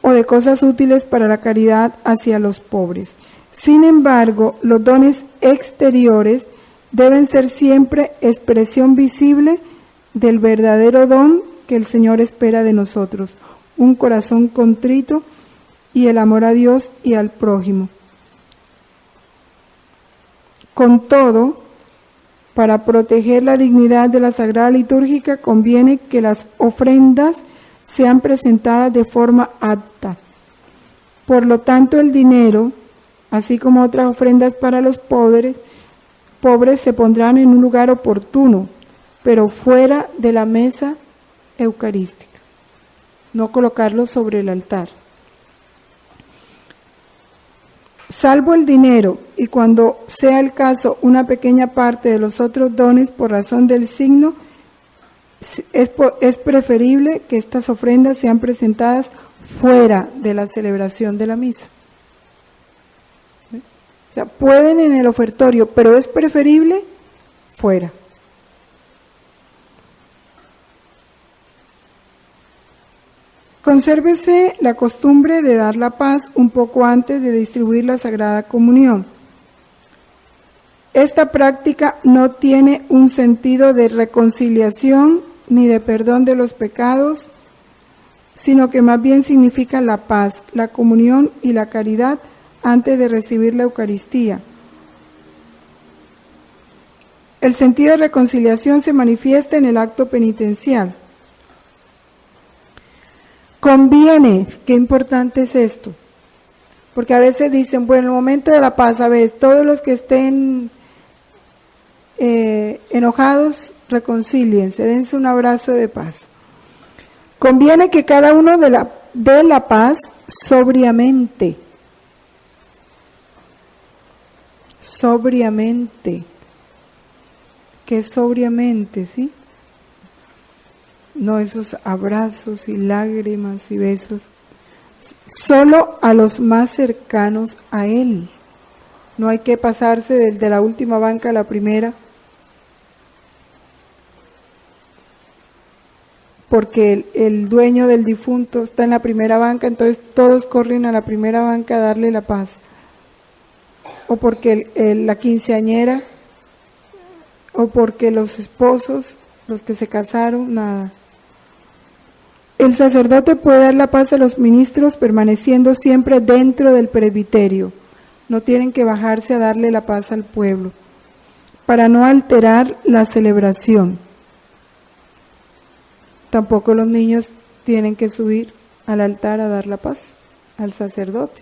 o de cosas útiles para la caridad hacia los pobres. Sin embargo, los dones exteriores deben ser siempre expresión visible del verdadero don que el Señor espera de nosotros, un corazón contrito y el amor a Dios y al prójimo. Con todo, para proteger la dignidad de la Sagrada Litúrgica conviene que las ofrendas sean presentadas de forma apta. Por lo tanto, el dinero, así como otras ofrendas para los pobres se pondrán en un lugar oportuno, pero fuera de la mesa eucarística, no colocarlos sobre el altar. Salvo el dinero, y cuando sea el caso una pequeña parte de los otros dones por razón del signo, es preferible que estas ofrendas sean presentadas fuera de la celebración de la misa. O sea, pueden en el ofertorio, pero es preferible fuera. Consérvese la costumbre de dar la paz un poco antes de distribuir la Sagrada Comunión. Esta práctica no tiene un sentido de reconciliación ni de perdón de los pecados, sino que más bien significa la paz, la comunión y la caridad antes de recibir la Eucaristía. El sentido de reconciliación se manifiesta en el acto penitencial. Conviene, qué importante es esto, porque a veces dicen, bueno, en el momento de la paz, a veces todos los que estén enojados, reconcíliense, dense un abrazo de paz. Conviene que cada uno dé la paz sobriamente. Sobriamente. ¿Qué es sobriamente, sí? No esos abrazos y lágrimas y besos. Solo a los más cercanos a él. No hay que pasarse desde la última banca a la primera, porque el dueño del difunto está en la primera banca, entonces todos corren a la primera banca a darle la paz. O porque la quinceañera, o porque los esposos, los que se casaron, nada. El sacerdote puede dar la paz a los ministros permaneciendo siempre dentro del presbiterio. No tienen que bajarse a darle la paz al pueblo, para no alterar la celebración. Tampoco los niños tienen que subir al altar a dar la paz al sacerdote,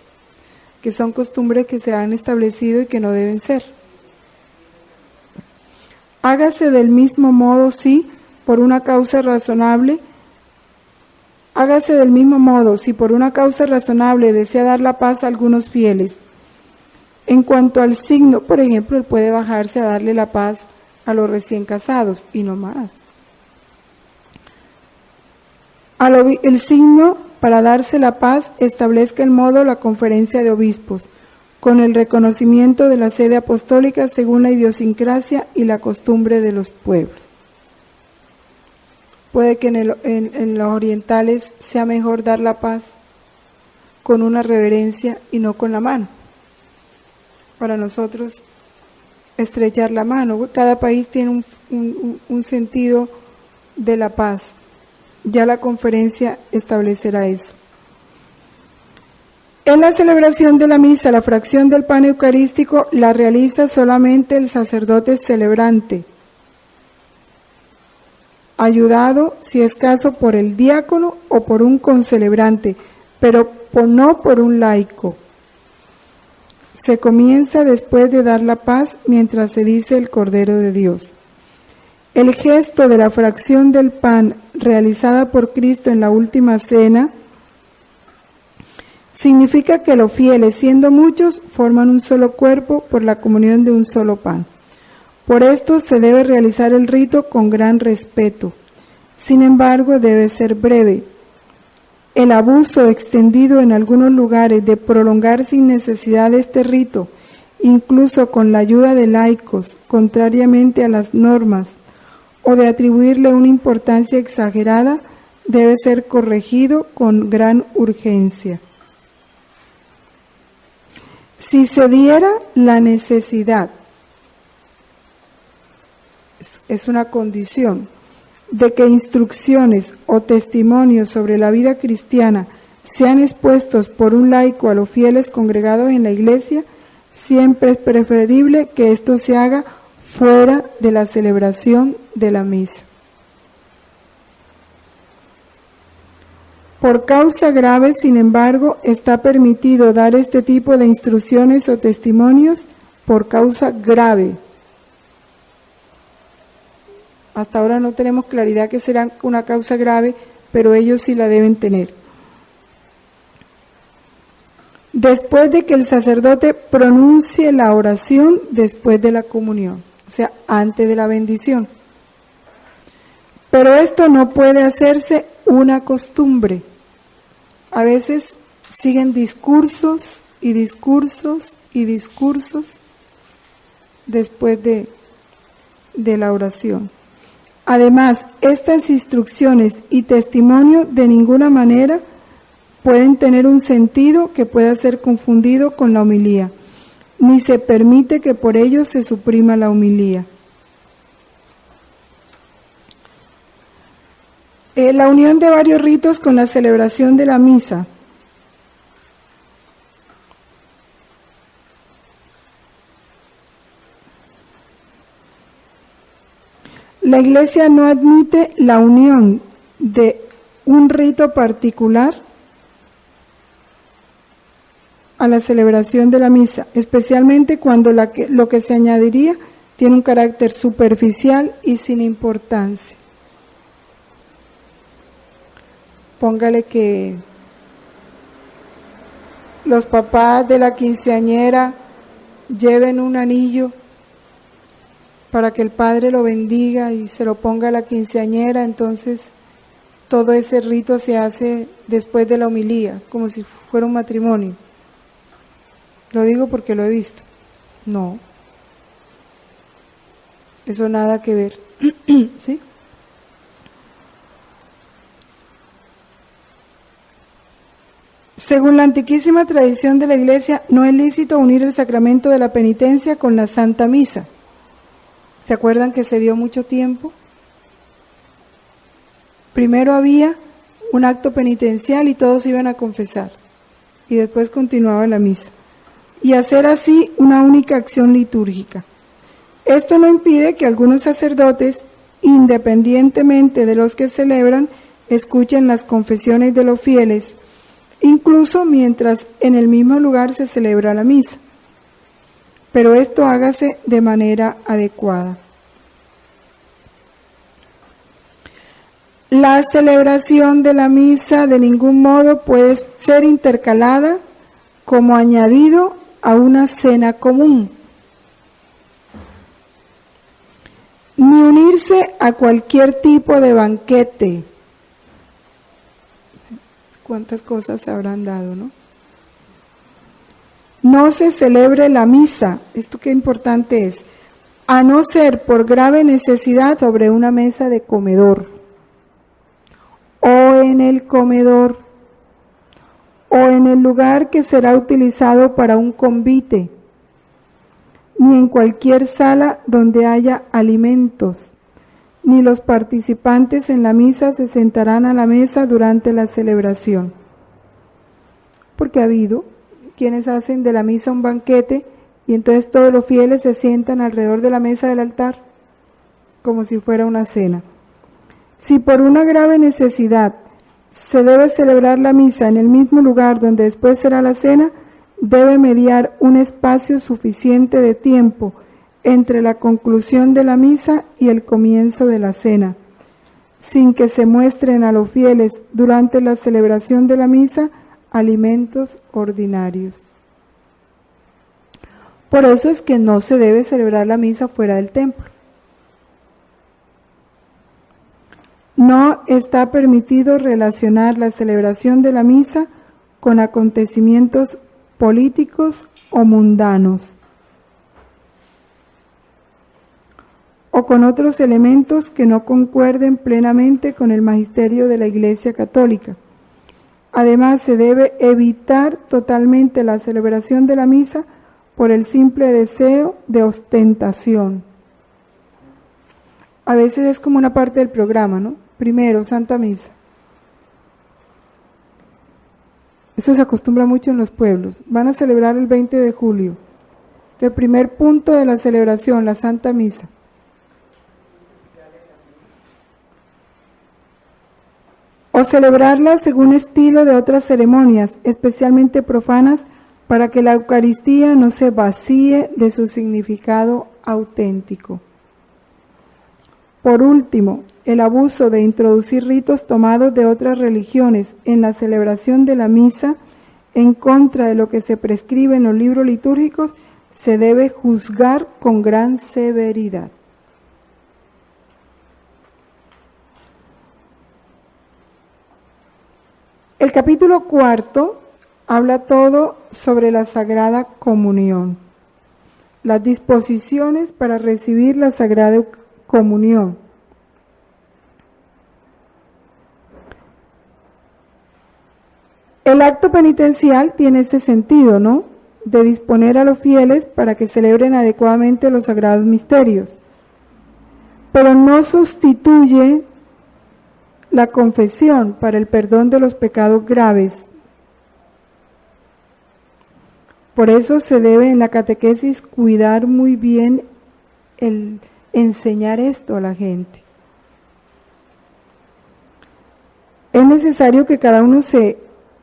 que son costumbres que se han establecido y que no deben ser. Hágase del mismo modo si por una causa razonable, desea dar la paz a algunos fieles. En cuanto al signo, por ejemplo, él puede bajarse a darle la paz a los recién casados y no más. El signo para darse la paz establezca el modo la conferencia de obispos, con el reconocimiento de la sede apostólica según la idiosincrasia y la costumbre de los pueblos. Puede que en los orientales sea mejor dar la paz con una reverencia y no con la mano. Para nosotros, estrechar la mano. Cada país tiene un sentido de la paz. Ya la conferencia establecerá eso. En la celebración de la misa, la fracción del pan eucarístico la realiza solamente el sacerdote celebrante, ayudado, si es caso, por el diácono o por un concelebrante, pero no por un laico. Se comienza después de dar la paz mientras se dice el Cordero de Dios. El gesto de la fracción del pan realizada por Cristo en la última cena significa que los fieles, siendo muchos, forman un solo cuerpo por la comunión de un solo pan. Por esto se debe realizar el rito con gran respeto. Sin embargo, debe ser breve. El abuso extendido en algunos lugares de prolongar sin necesidad este rito, incluso con la ayuda de laicos, contrariamente a las normas, o de atribuirle una importancia exagerada, debe ser corregido con gran urgencia. Si se diera la necesidad, es una condición, de que instrucciones o testimonios sobre la vida cristiana sean expuestos por un laico a los fieles congregados en la iglesia, siempre es preferible que esto se haga fuera de la celebración de la misa. Por causa grave, sin embargo, está permitido dar este tipo de instrucciones o testimonios por causa grave. Hasta ahora no tenemos claridad que será una causa grave, pero ellos sí la deben tener. Después de que el sacerdote pronuncie la oración después de la comunión, o sea, antes de la bendición. Pero esto no puede hacerse una costumbre. A veces siguen discursos y discursos y discursos después de la oración. Además, estas instrucciones y testimonio de ninguna manera pueden tener un sentido que pueda ser confundido con la homilía, ni se permite que por ello se suprima la homilía. La unión de varios ritos con la celebración de la misa. La Iglesia no admite la unión de un rito particular a la celebración de la misa, especialmente cuando lo que se añadiría tiene un carácter superficial y sin importancia. Póngale que los papás de la quinceañera lleven un anillo para que el padre lo bendiga y se lo ponga a la quinceañera, entonces todo ese rito se hace después de la homilía, como si fuera un matrimonio. Lo digo porque lo he visto. No. Eso nada que ver. ¿Sí? Según la antiquísima tradición de la Iglesia, no es lícito unir el sacramento de la penitencia con la Santa Misa. ¿Se acuerdan que se dio mucho tiempo? Primero había un acto penitencial y todos iban a confesar, y después continuaba la misa, y hacer así una única acción litúrgica. Esto no impide que algunos sacerdotes, independientemente de los que celebran, escuchen las confesiones de los fieles, incluso mientras en el mismo lugar se celebra la misa. Pero esto hágase de manera adecuada. La celebración de la misa de ningún modo puede ser intercalada como añadido a una cena común, ni unirse a cualquier tipo de banquete. ¿Cuántas cosas se habrán dado, no? No se celebre la misa, esto qué importante es, a no ser por grave necesidad sobre una mesa de comedor, o en el comedor, o en el lugar que será utilizado para un convite, ni en cualquier sala donde haya alimentos, ni los participantes en la misa se sentarán a la mesa durante la celebración. Porque ha habido quienes hacen de la misa un banquete y entonces todos los fieles se sientan alrededor de la mesa del altar, como si fuera una cena. Si por una grave necesidad se debe celebrar la misa en el mismo lugar donde después será la cena, debe mediar un espacio suficiente de tiempo entre la conclusión de la misa y el comienzo de la cena, sin que se muestren a los fieles durante la celebración de la misa alimentos ordinarios. Por eso es que no se debe celebrar la misa fuera del templo. No está permitido relacionar la celebración de la misa con acontecimientos políticos o mundanos, o con otros elementos que no concuerden plenamente con el magisterio de la Iglesia Católica. Además, se debe evitar totalmente la celebración de la misa por el simple deseo de ostentación. A veces es como una parte del programa, ¿no? Primero, Santa Misa. Eso se acostumbra mucho en los pueblos. Van a celebrar el 20 de julio. El primer punto de la celebración, la Santa Misa. O celebrarla según estilo de otras ceremonias, especialmente profanas, para que la Eucaristía no se vacíe de su significado auténtico. Por último, el abuso de introducir ritos tomados de otras religiones en la celebración de la misa, en contra de lo que se prescribe en los libros litúrgicos, se debe juzgar con gran severidad. El capítulo 4 habla todo sobre la Sagrada Comunión, las disposiciones para recibir la Sagrada Comunión. El acto penitencial tiene este sentido, ¿no? De disponer a los fieles para que celebren adecuadamente los sagrados misterios, pero no sustituye la confesión para el perdón de los pecados graves. Por eso se debe en la catequesis cuidar muy bien el enseñar esto a la gente. Es necesario que cada uno se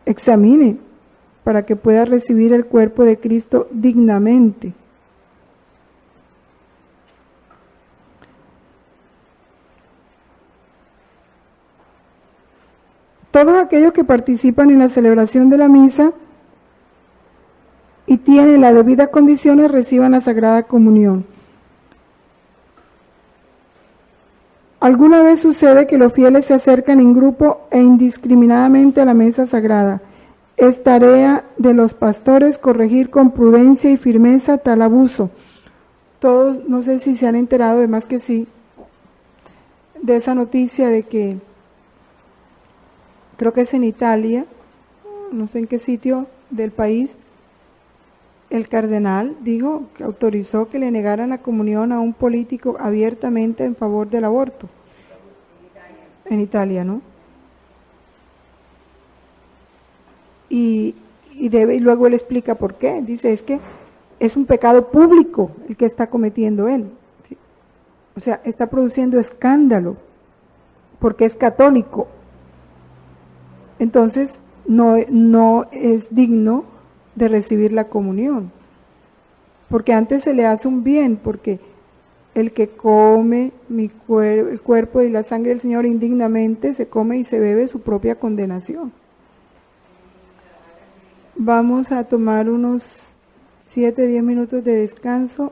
examine para que pueda recibir el cuerpo de Cristo dignamente. Todos aquellos que participan en la celebración de la misa y tienen las debidas condiciones reciban la Sagrada Comunión. Alguna vez sucede que los fieles se acercan en grupo e indiscriminadamente a la mesa sagrada. Es tarea de los pastores corregir con prudencia y firmeza tal abuso. Todos, no sé si se han enterado, además que sí, de esa noticia de que, creo que es en Italia, no sé en qué sitio del país, el cardenal dijo que autorizó que le negaran la comunión a un político abiertamente en favor del aborto. En Italia, ¿no? Y luego él explica por qué. Dice, es que es un pecado público el que está cometiendo él. ¿Sí? O sea, está produciendo escándalo porque es católico. Entonces, no es digno de recibir la comunión, porque antes se le hace un bien, porque el que come el cuerpo y la sangre del Señor indignamente se come y se bebe su propia condenación. Vamos a tomar unos 7-10 minutos de descanso.